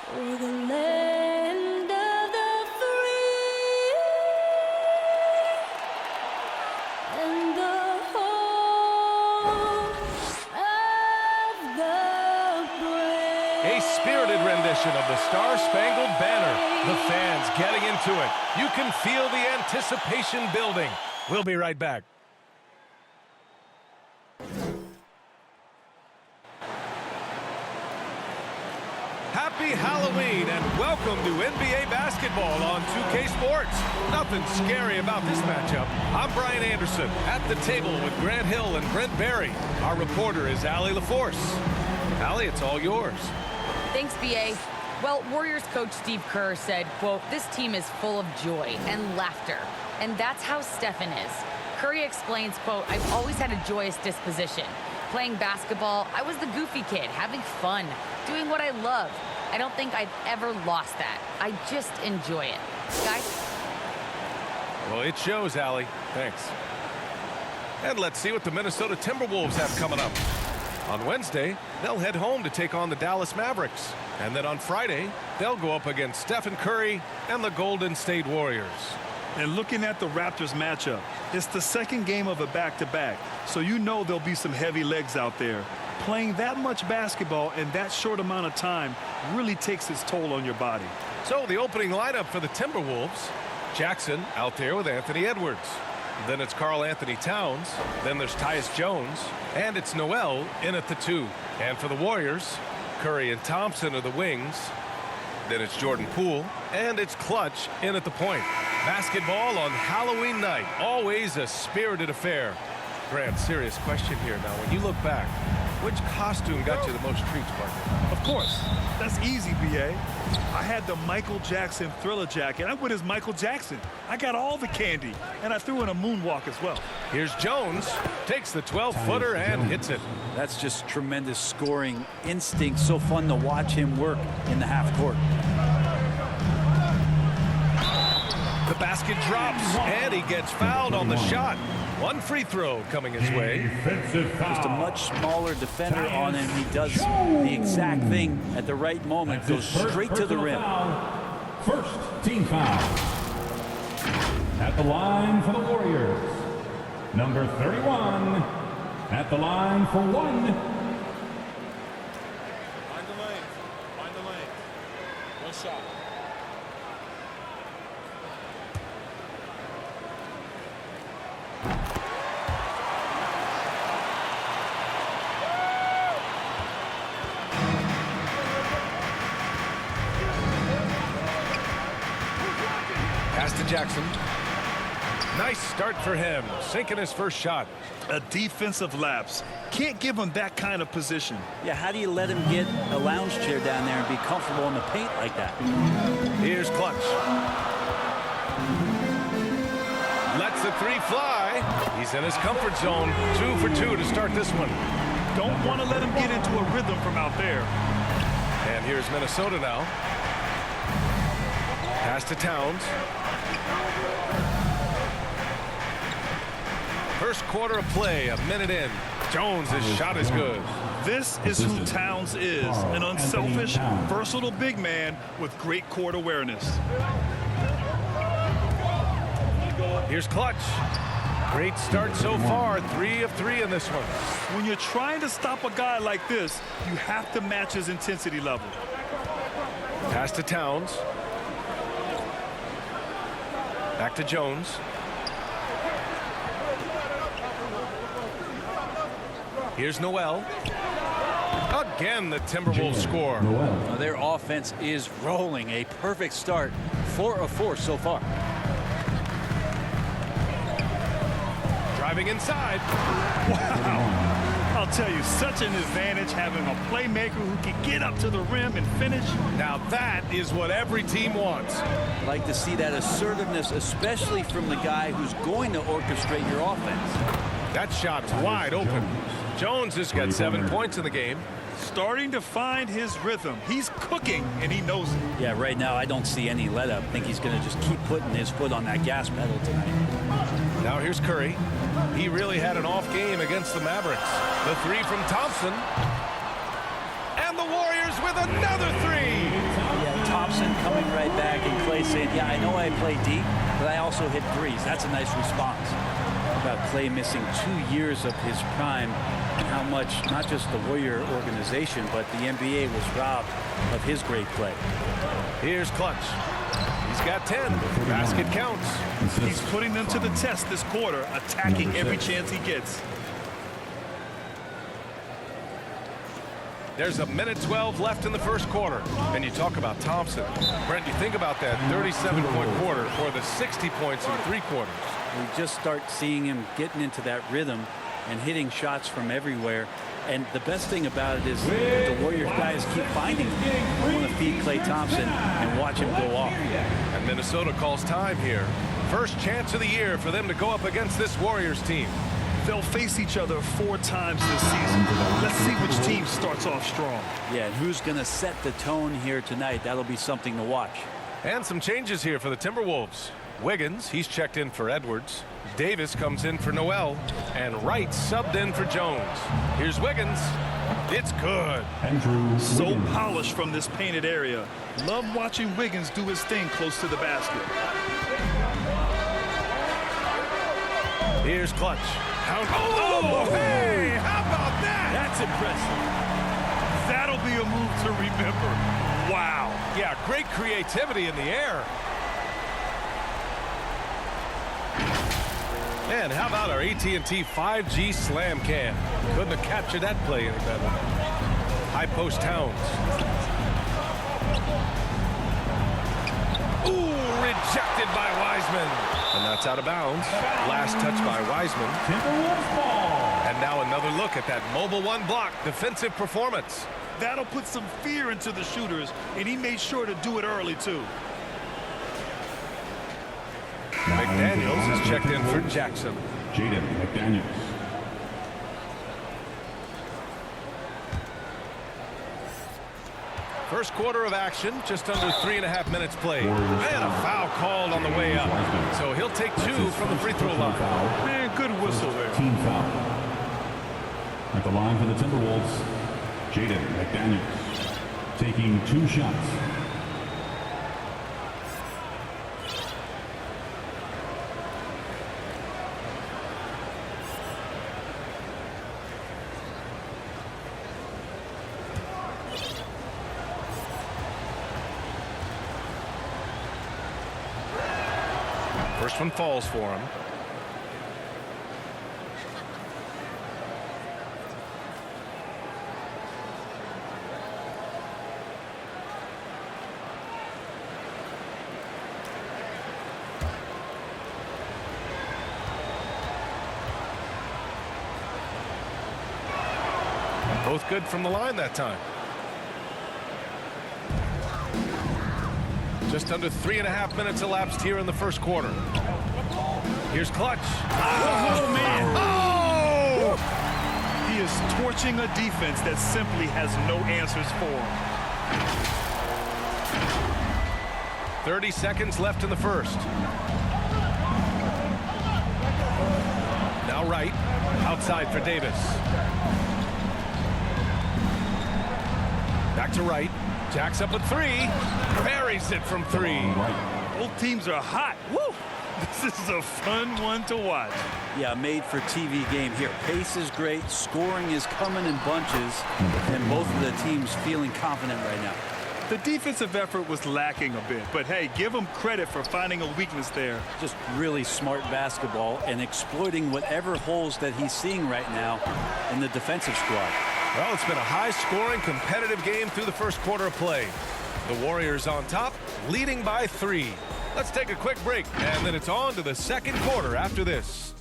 For the land of the free and the home of the brave. A spirited rendition of the Star-Spangled Banner. The fans getting into it. You can feel the anticipation building. We'll be right back. Happy Halloween and welcome to NBA basketball on 2K Sports. Nothing scary about this matchup. I'm Brian Anderson at the table with Grant Hill and Brent Barry. Our reporter is Allie LaForce. Allie, it's all yours. Thanks, B.A. Well, Warriors coach Steve Kerr said, quote, "This team is full of joy and laughter." And that's how Stephen is. Curry explains, quote, "I've always had a joyous disposition. Playing basketball, I was the goofy kid, having fun, doing what I love. I don't think I've ever lost that. I just enjoy it." Guys? Well, it shows, Allie. Thanks. And let's see what the Minnesota Timberwolves have coming up. On Wednesday, they'll head home to take on the Dallas Mavericks. And then on Friday, they'll go up against Stephen Curry and the Golden State Warriors. And looking at the Raptors matchup, it's the second game of a back-to-back, so you know there'll be some heavy legs out there. Playing that much basketball in that short amount of time really takes its toll on your body. So the opening lineup for the Timberwolves: Jackson out there with Anthony Edwards. Then it's Karl Anthony Towns. Then there's Tyus Jones. And it's Noel in at the 2. And for the Warriors, Curry and Thompson are the wings. Then it's Jordan Poole. And it's Clutch in at the point. Basketball on Halloween night. Always a spirited affair. Grant, serious question here now. When you look back, which costume got you the most treats, partner? Of course, that's easy, B.A. I had the Michael Jackson Thriller jacket. I went as Michael Jackson. I got all the candy, and I threw in a moonwalk as well. Here's Jones, takes the 12-footer and hits it. That's just tremendous scoring instinct. So fun to watch him work in the half court. The basket drops, and he gets fouled on the shot. One free throw coming his way. Just a much smaller defender on him. He does the exact thing at the right moment. Goes straight to the rim. First team foul. At the line for the Warriors, number 31. At the line for 1. Find the lane. Find the lane. One shot. Pass to Jackson. Nice start for him, sinking his first shot. A defensive lapse. Can't give him that kind of position. Yeah, how do you let him get a lounge chair down there and be comfortable in the paint like that? Here's Clutch. Lets the 3 fly. He's in his comfort zone. 2 for 2 to start this one. Don't want to let him get into a rhythm from out there. And here's Minnesota now. Pass to Towns. First quarter of play, a minute in. Jones' shot is good. This is who Towns is, an unselfish, versatile big man with great court awareness. Here's Clutch. Great start so far, 3 of 3 in this one. When you're trying to stop a guy like this, you have to match his intensity level. Pass to Towns. Back to Jones. Here's Noel. Again, the Timberwolves score. Their offense is rolling. A perfect start. 4 of 4 so far. Driving inside. Wow. I'll tell you, such an advantage having a playmaker who can get up to the rim and finish. Now that is what every team wants. I'd like to see that assertiveness, especially from the guy who's going to orchestrate your offense. That shot's wide open. Jones has got 7 points in the game. Starting to find his rhythm. He's cooking, and he knows it. Yeah, right now I don't see any let-up. I think he's going to just keep putting his foot on that gas pedal tonight. Now here's Curry. He really had an off game against the Mavericks. The 3 from Thompson. And the Warriors with another 3. Thompson coming right back, and Klay saying, yeah, I know I play deep, but I also hit threes. That's a nice response. About Klay missing 2 years of his prime, and how much not just the Warrior organization, but the NBA was robbed of his great play. Here's Clutch. He's got 10. Basket counts. He's putting them to the test this quarter, attacking every chance he gets. There's 1:12 left in the first quarter. And you talk about Thompson. Brent, you think about that 37-point quarter or the 60 points in 3 quarters. We just start seeing him getting into that rhythm and hitting shots from everywhere. And the best thing about it is the Warriors guys keep finding him. I want to feed Klay Thompson and watch him go off. And Minnesota calls time here. First chance of the year for them to go up against this Warriors team. They'll face each other 4 times this season. Let's see which team starts off strong. Yeah, and who's going to set the tone here tonight? That'll be something to watch. And some changes here for the Timberwolves. Wiggins, he's checked in for Edwards. Davis comes in for Noel. And Wright subbed in for Jones. Here's Wiggins. It's good. So polished from this painted area. Love watching Wiggins do his thing close to the basket. Here's Clutch. Oh, hey, how about that? That's impressive. That'll be a move to remember. Wow. Yeah, great creativity in the air. And how about our AT&T 5G slam cam? Couldn't have captured that play any better. High post Towns. Ooh, rejected by Wiseman. And that's out of bounds. Last touch by Wiseman. And now another look at that mobile 1 block defensive performance. That'll put some fear into the shooters, and he made sure to do it early, too. McDaniels is checked in for Jackson. Jaden McDaniels. First quarter of action, just under 3.5 minutes played. And a foul called on the way up. So he'll take 2 from the free throw line. Man, good whistle there. Team foul. At the line for the Timberwolves, Jaden McDaniels taking 2 shots. First one falls for him. Both good from the line that time. Just under 3.5 minutes elapsed here in the first quarter. Here's Clutch. Oh, man. Oh! He is torching a defense that simply has no answers for him. 30 seconds left in the first. Now Wright. Outside for Davis. Back to Wright. Jacks up a 3. Buries it from 3. Both teams are hot. Woo! This is a fun one to watch. Yeah, made for TV game here. Pace is great. Scoring is coming in bunches. And both of the teams feeling confident right now. The defensive effort was lacking a bit, but hey, give him credit for finding a weakness there. Just really smart basketball and exploiting whatever holes that he's seeing right now in the defensive squad. Well, it's been a high-scoring, competitive game through the first quarter of play. The Warriors on top, leading by 3. Let's take a quick break, and then it's on to the second quarter after this.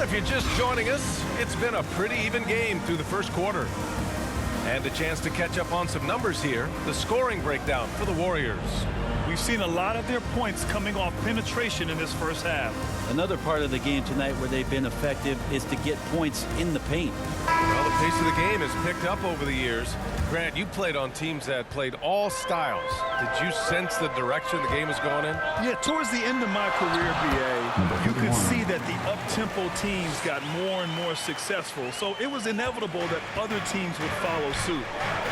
If you're just joining us, it's been a pretty even game through the first quarter. And a chance to catch up on some numbers here. The scoring breakdown for the Warriors. We've seen a lot of their points coming off penetration in this first half. Another part of the game tonight where they've been effective is to get points in the paint. Well, the pace of the game has picked up over the years. Grant, you played on teams that played all styles. Did you sense the direction the game was going in? Yeah, towards the end of my career, BA, you could see that the up-tempo teams got more and more successful. So it was inevitable that other teams would follow suit.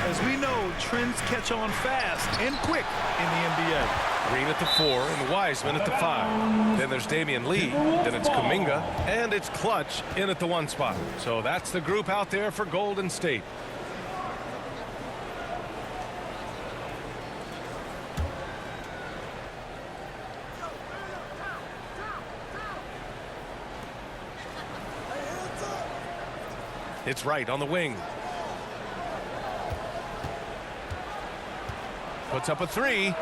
As we know, trends catch on fast and quick in the NBA. Green at the 4 and Wiseman at the 5. Then there's Damian Lee. Then it's Kuminga. And it's Clutch in at the 1 spot. So that's the group out there for Golden State. It's Wright on the wing. Puts up a 3.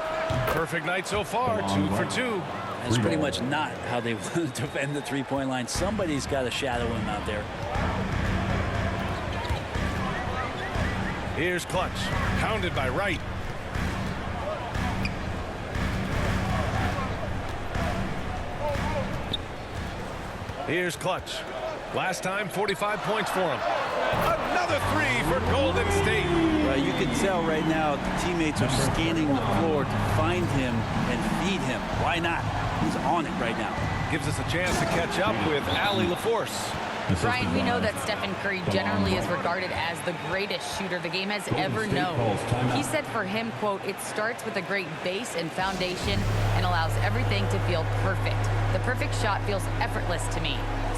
Perfect night so far. 2 for 2. That's pretty much not how they want to defend the three-point line. Somebody's got to shadow him out there. Here's Clutch. Pounded by Wright. Here's Clutch. Last time, 45 points for him. Another 3 for Golden State. Well, you can tell right now the teammates are scanning the floor to find him and feed him. Why not? He's on it right now. Gives us a chance to catch up with Allie LaForce. Brian, we know that Stephen Curry generally is regarded as the greatest shooter the game has ever known. He said for him, quote, "It starts with a great base and foundation and allows everything to feel perfect. The perfect shot feels effortless to me.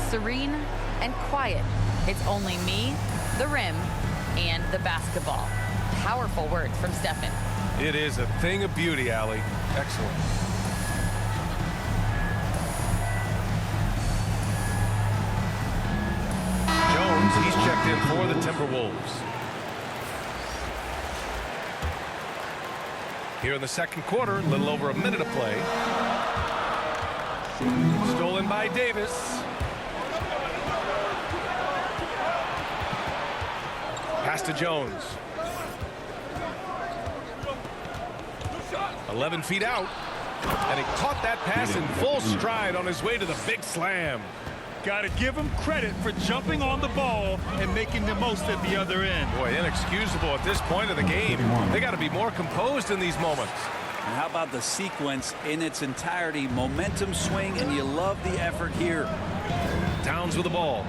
Serene and quiet. It's only me, the rim, and the basketball." Powerful words from Stephen. It is a thing of beauty, Allie. Excellent. Jones, he's checked in for the Timberwolves. Here in the second quarter, a little over a minute of play. Stolen by Davis. Pass to Jones. 11 feet out. And he caught that pass in full stride on his way to the big slam. Got to give him credit for jumping on the ball and making the most at the other end. Boy, inexcusable at this point of the game. They got to be more composed in these moments. And how about the sequence in its entirety? Momentum swing, and you love the effort here. Towns with the ball.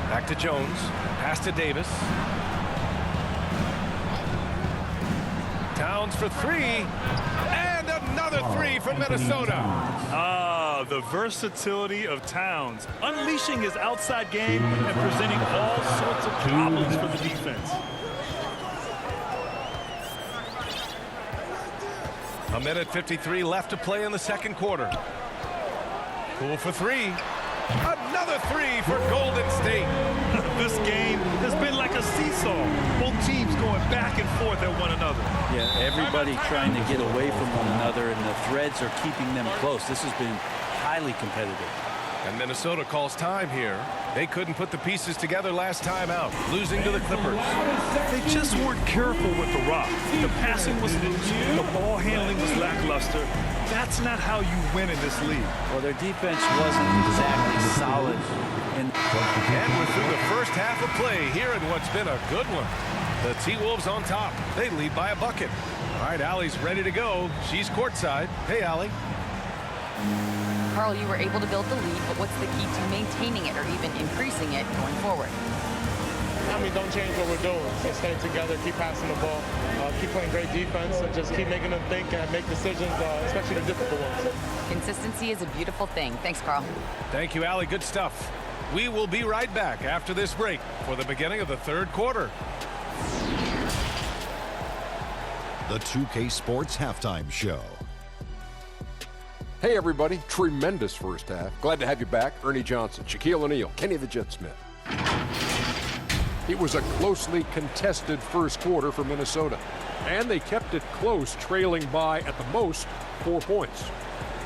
Back to Jones. Pass to Davis. Towns for 3. And another 3 from Minnesota. Ah, the versatility of Towns. Unleashing his outside game and presenting all sorts of problems for the defense. A minute 53 left to play in the second quarter. Poole for 3. Another 3 for Golden State. This game has been like a seesaw. Both teams going back and forth at one another. Yeah, everybody trying to get away from one another, and the threads are keeping them close. This has been highly competitive. And Minnesota calls time here. They couldn't put the pieces together last time out, losing to the Clippers. They just weren't careful with the rock. The passing was loose. The ball handling was lackluster. That's not how you win in this league. Well, their defense wasn't exactly solid. And we're through the first half of play here in what's been a good one. The T-Wolves on top. They lead by a bucket. All right, Allie's ready to go. She's courtside. Hey, Allie. Carl, you were able to build the lead, but what's the key to maintaining it or even increasing it going forward? I mean, don't change what we're doing. Just stay together, keep passing the ball, keep playing great defense, and just keep making them think and make decisions, especially the difficult ones. Consistency is a beautiful thing. Thanks, Carl. Thank you, Allie. Good stuff. We will be right back after this break for the beginning of the third quarter. The 2K Sports Halftime Show. Hey everybody, tremendous first half. Glad to have you back. Ernie Johnson, Shaquille O'Neal, Kenny the Jet Smith. It was a closely contested first quarter for Minnesota, and they kept it close, trailing by, at the most, 4 points.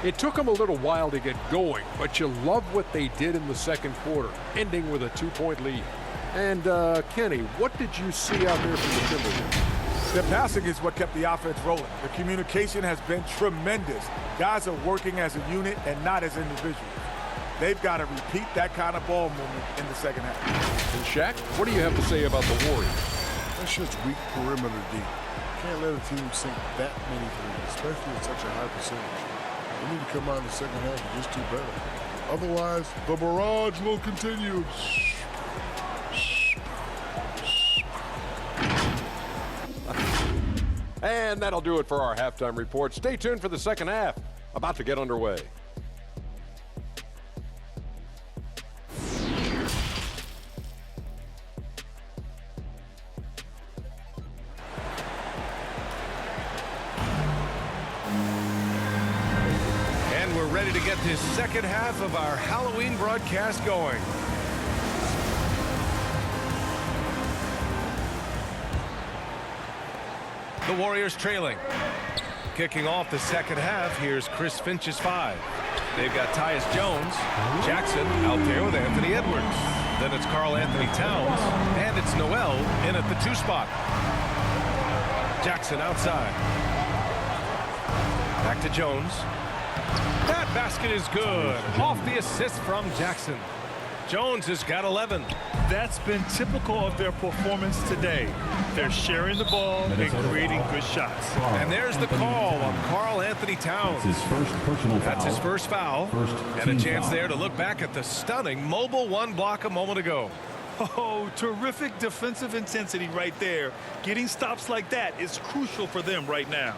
It took them a little while to get going, but you love what they did in the second quarter, ending with a 2-point lead. And Kenny, what did you see out there from the Timberwolves? Their passing is what kept the offense rolling. The communication has been tremendous. Guys are working as a unit and not as individuals. They've got to repeat that kind of ball movement in the second half. And Shaq, what do you have to say about the Warriors? That's just weak perimeter deep. Can't let a team sink that many threes, especially at such a high percentage. They need to come out in the second half and just do better. Otherwise, the barrage will continue. And that'll do it for our halftime report. Stay tuned for the second half. About to get underway. And we're ready to get this second half of our Halloween broadcast going. The Warriors trailing. Kicking off the second half, here's Chris Finch's 5. They've got Tyus Jones, Jackson out there with Anthony Edwards. Then it's Karl Anthony Towns, and it's Noel in at the 2 spot. Jackson outside. Back to Jones. That basket is good. Off the assist from Jackson. Jones has got 11. That's been typical of their performance today. They're sharing the ball and creating good shots. And there's the call on Karl Anthony Towns. That's his first personal foul. That's his first foul. And a chance there to look back at the stunning mobile 1 block a moment ago. Oh, terrific defensive intensity right there. Getting stops like that is crucial for them right now.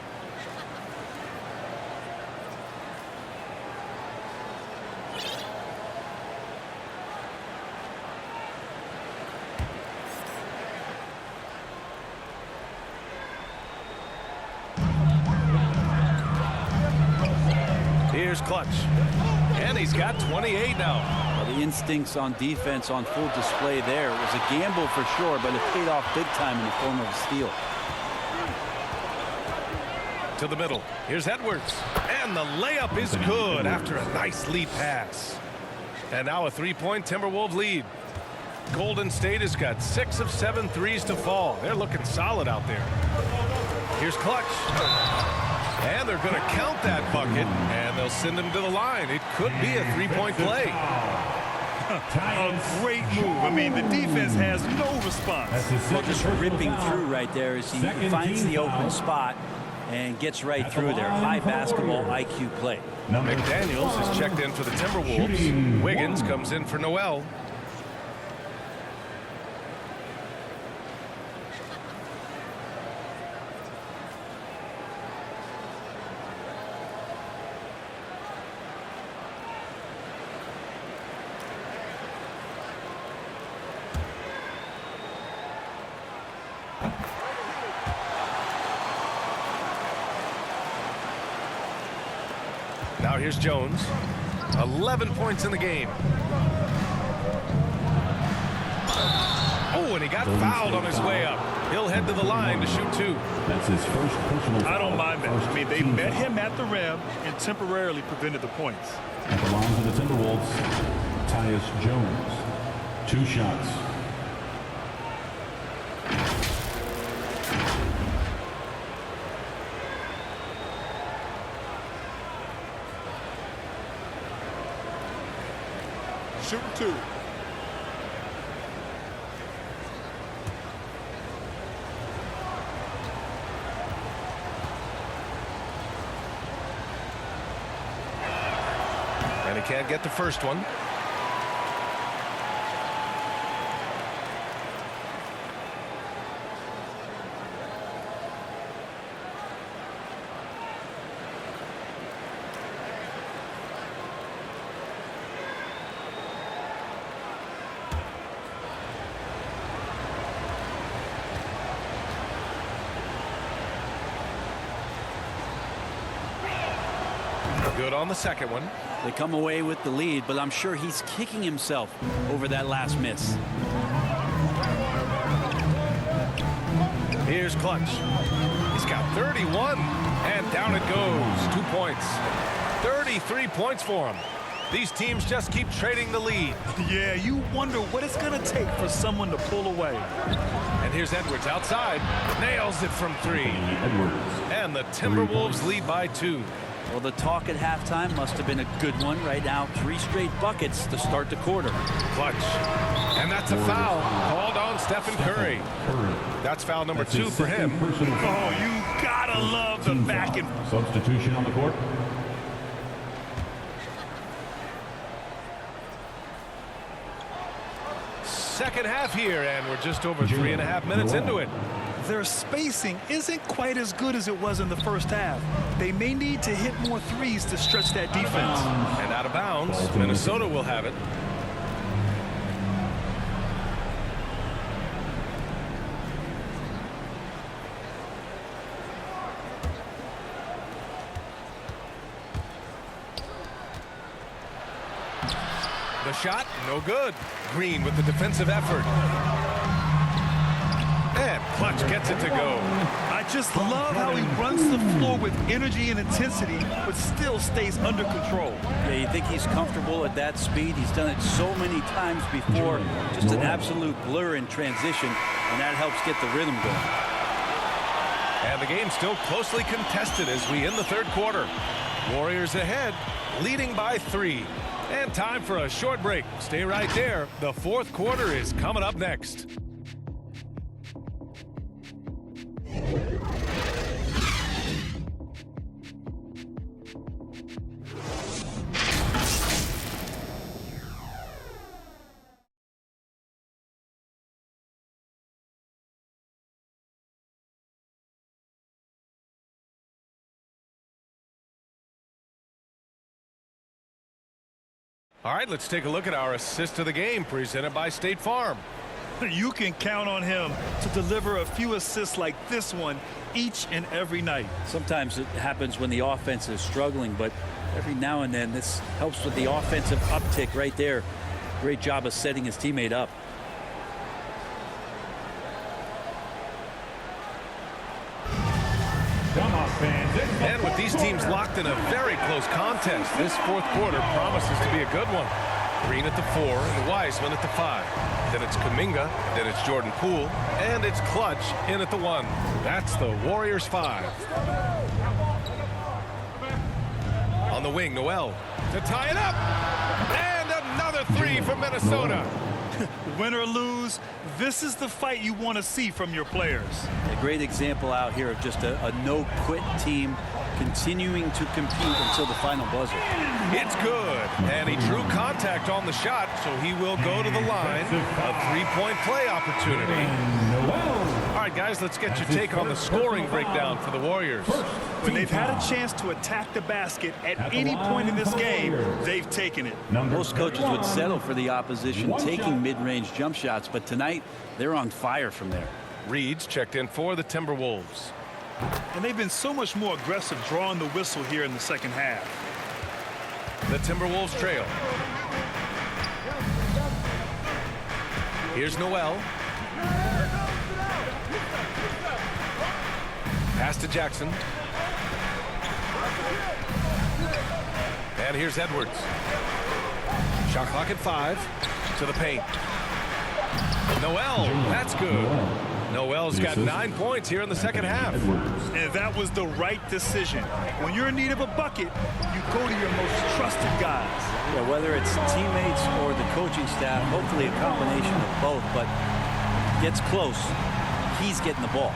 Here's Clutch. And he's got 28 now. Well, the instincts on defense on full display there. It was a gamble for sure, but it paid off big time in the form of a steal. To the middle. Here's Edwards. And the layup is good after a nice lead pass. And now a 3-point Timberwolves lead. Golden State has got 6 of 7 threes to fall. They're looking solid out there. Here's Clutch. And they're going to count that bucket, and they'll send him to the line. It could be a 3-point play. A great move. I mean, the defense has no response. Well, just ripping through right there as he finds the open spot and gets right through there. High basketball IQ play. McDaniels is checked in for the Timberwolves. Wiggins comes in for Noel. Now here's Jones. 11 points in the game. Oh, and he got fouled on his way up. He'll head to the line to shoot 2. That's his first personal foul. I don't mind that. I mean, they met him at the rim and temporarily prevented the points. At the line for the Timberwolves, Tyus Jones. 2 shots. Shooting 2. And he can't get the first one. Good on the second one. They come away with the lead, but I'm sure he's kicking himself over that last miss. Here's Clutch. He's got 31, and down it goes. 2 points. 33 points for him. These teams just keep trading the lead. Yeah, you wonder what it's going to take for someone to pull away. And here's Edwards outside. Nails it from 3. And the Timberwolves lead by 2. Well, the talk at halftime must have been a good one. Right now, 3 straight buckets to start the quarter. Clutch. And that's a foul called on Stephen Curry. That's foul number 2 for him. Oh, you gotta love the back and... Substitution on the court. Second half here, and we're just over 3.5 minutes into it. Their spacing isn't quite as good as it was in the first half. They may need to hit more threes to stretch that defense. And out of bounds, Minnesota will have it. The shot, no good. Green with the defensive effort. And Clutch gets it to go. I just love how he runs the floor with energy and intensity, but still stays under control. Yeah, you think he's comfortable at that speed. He's done it so many times before. Just an absolute blur in transition, and that helps get the rhythm going. And the game's still closely contested as we end the third quarter. Warriors ahead, leading by 3. And time for a short break. Stay right there. The fourth quarter is coming up next. All right, let's take a look at our assist of the game presented by State Farm. You can count on him to deliver a few assists like this one each and every night. Sometimes it happens when the offense is struggling, but every now and then this helps with the offensive uptick right there. Great job of setting his teammate up. And with these teams locked in a very close contest, this fourth quarter promises to be a good one. Green at the 4, and Wiseman at the 5. Then it's Kuminga, then it's Jordan Poole, and it's Clutch in at the 1. That's the Warriors 5. On the wing, Noel to tie it up. And another 3 from Minnesota. Win or lose, this is the fight you want to see from your players. A great example out here of just a no-quit team continuing to compete until the final buzzer. It's good, and he drew contact on the shot, so he will go to the line. A three-point play opportunity. All right, guys, let's get your take on the scoring breakdown for the Warriors. When they've had a chance to attack the basket at any point in this game, they've taken it. Most coaches would settle for the opposition taking mid-range jump shots, but tonight they're on fire from there. Reed's checked in for the Timberwolves. And they've been so much more aggressive drawing the whistle here in the second half. The Timberwolves trail. Here's Noel. Pass to Jackson. And here's Edwards. Shot clock at 5. To the paint. Noel, that's good. Noel's got 9 points here in the second half. And that was the right decision. When you're in need of a bucket, you go to your most trusted guys. Yeah, whether it's teammates or the coaching staff, hopefully a combination of both, but gets close, he's getting the ball.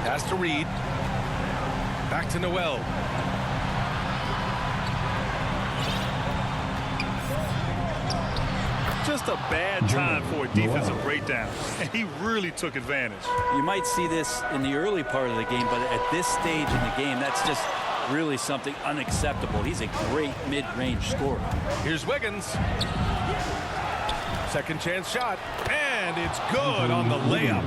Pass to Reed. Back to Noel. Just a bad time for a defensive breakdown, and he really took advantage. You might see this in the early part of the game, but at this stage in the game, that's just really something unacceptable. He's a great mid-range scorer. Here's Wiggins. Second chance shot, and it's good on the layup.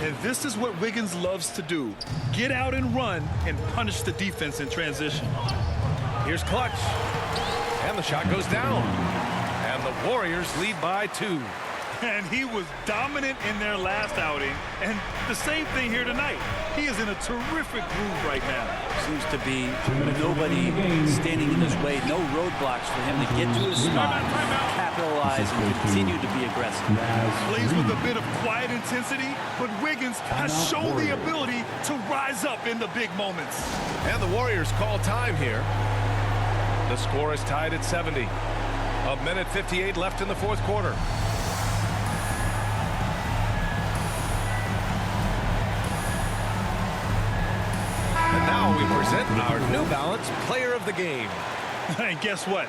And this is what Wiggins loves to do. Get out and run and punish the defense in transition. Here's Clutch. And the shot goes down. And the Warriors lead by 2. And he was dominant in their last outing, and the same thing here tonight. He is in a terrific groove right now. Seems to be nobody standing in his way, no roadblocks for him to get to his spot, capitalize, and continue to be aggressive. Plays with a bit of quiet intensity, but Wiggins has shown the ability to rise up in the big moments. And the Warriors call time here. The score is tied at 70. A minute 58 left in the fourth quarter. And now we present our New Balance Player of the Game. And guess what?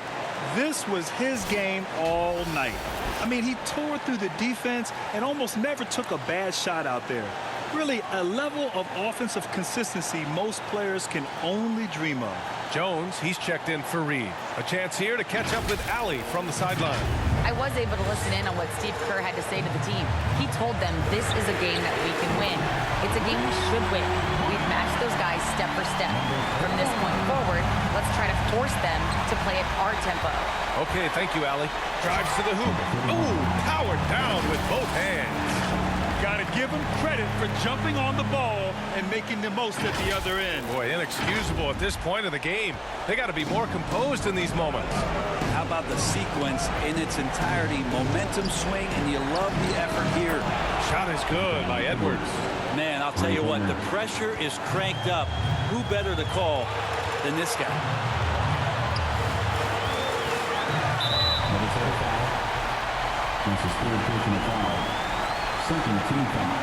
This was his game all night. I mean, he tore through the defense and almost never took a bad shot out there. Really, a level of offensive consistency most players can only dream of. Jones, he's checked in for Reed. A chance here to catch up with Allie from the sideline. I was able to listen in on what Steve Kerr had to say to the team. He told them this is a game that we can win. It's a game we should win. We've matched those guys step for step. From this point forward, let's try to force them to play at our tempo. Okay, thank you, Allie. Drives to the hoop. Ooh, powered down with both hands. Got to give him credit for jumping on the ball and making the most at the other end. Boy, inexcusable at this point of the game. They got to be more composed in these moments. How about the sequence in its entirety? Momentum swing, and you love the effort here. Shot is good by Edwards. Man, I'll tell you what, the pressure is cranked up. Who better to call than this guy? This is third personal foul. Second team foul.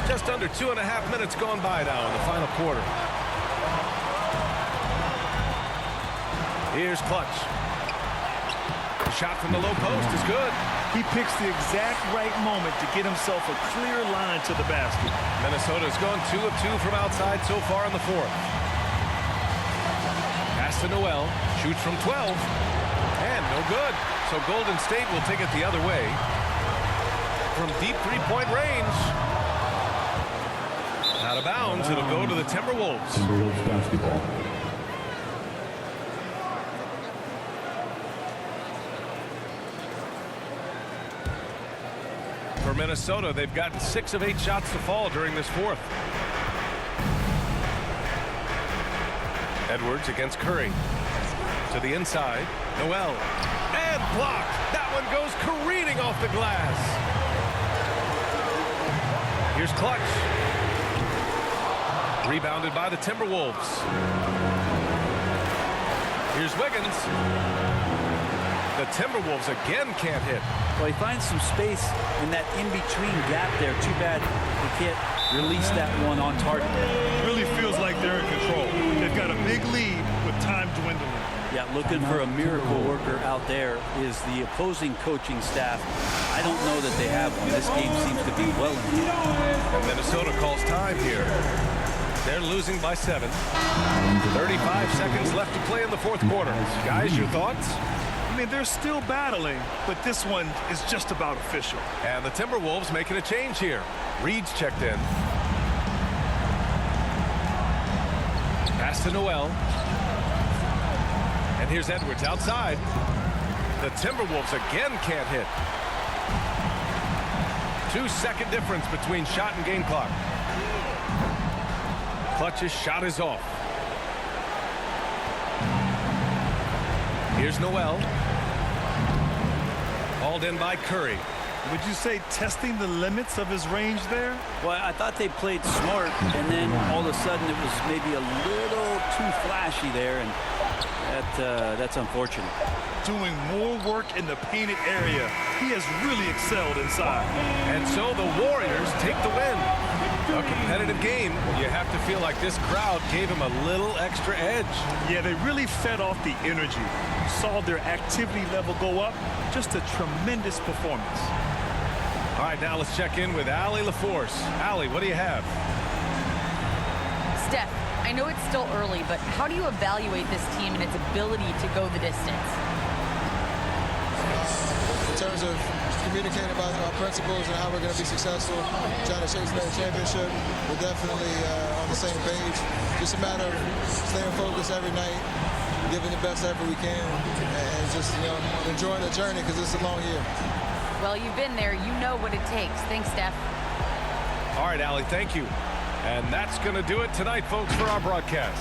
Just under 2.5 minutes gone by now in the final quarter. Here's Clutch. The shot from the low post is good. He picks the exact right moment to get himself a clear line to the basket. Minnesota's gone 2 of 2 from outside so far in the fourth. Pass to Noel. Shoots from 12. And no good. So Golden State will take it the other way. From deep three-point range. Out of bounds. It'll go to the Timberwolves. Timberwolves basketball. For Minnesota, they've gotten 6 of 8 shots to fall during this fourth. Edwards against Curry. To the inside. Noel. And blocked. That one goes careening off the glass. Here's Clutch. Rebounded by the Timberwolves. Here's Wiggins. The Timberwolves again can't hit. Well, he finds some space in that in-between gap there. Too bad he can't release that one on target. Really feels like they're in control. They've got a big lead with time dwindling. Yeah, looking for a miracle worker out there is the opposing coaching staff. I don't know that they have one. This game seems to be well in hand. And Minnesota calls time here. They're losing by 7. 35 seconds left to play in the fourth quarter. Guys, your thoughts? I mean, they're still battling, but this one is just about official. And the Timberwolves making a change here. Reed's checked in. Pass to Noel. And here's Edwards outside. The Timberwolves again can't hit. 2-second difference between shot and game clock. Clutch's shot is off. Here's Noel. Hauled in by Curry. Would you say testing the limits of his range there? Well, I thought they played smart, and then all of a sudden it was maybe a little too flashy there, and that's unfortunate. Doing more work in the painted area. He has really excelled inside. And so the Warriors take the win. A competitive game. You have to feel like this crowd gave him a little extra edge. Yeah, they really fed off the energy. Saw their activity level go up. Just a tremendous performance. All right, now let's check in with Allie LaForce. Allie, what do you have? Steph, I know it's still early, but how do you evaluate this team and its ability to go the distance? terms of communicating about our principles and how we're going to be successful, trying to chase that championship, we're definitely on the same page. Just a matter of staying focused every night, giving the best effort we can, and just enjoying the journey because it's a long year. Well, you've been there. You know what it takes. Thanks, Steph. All right, Allie, thank you. And that's going to do it tonight, folks, for our broadcast.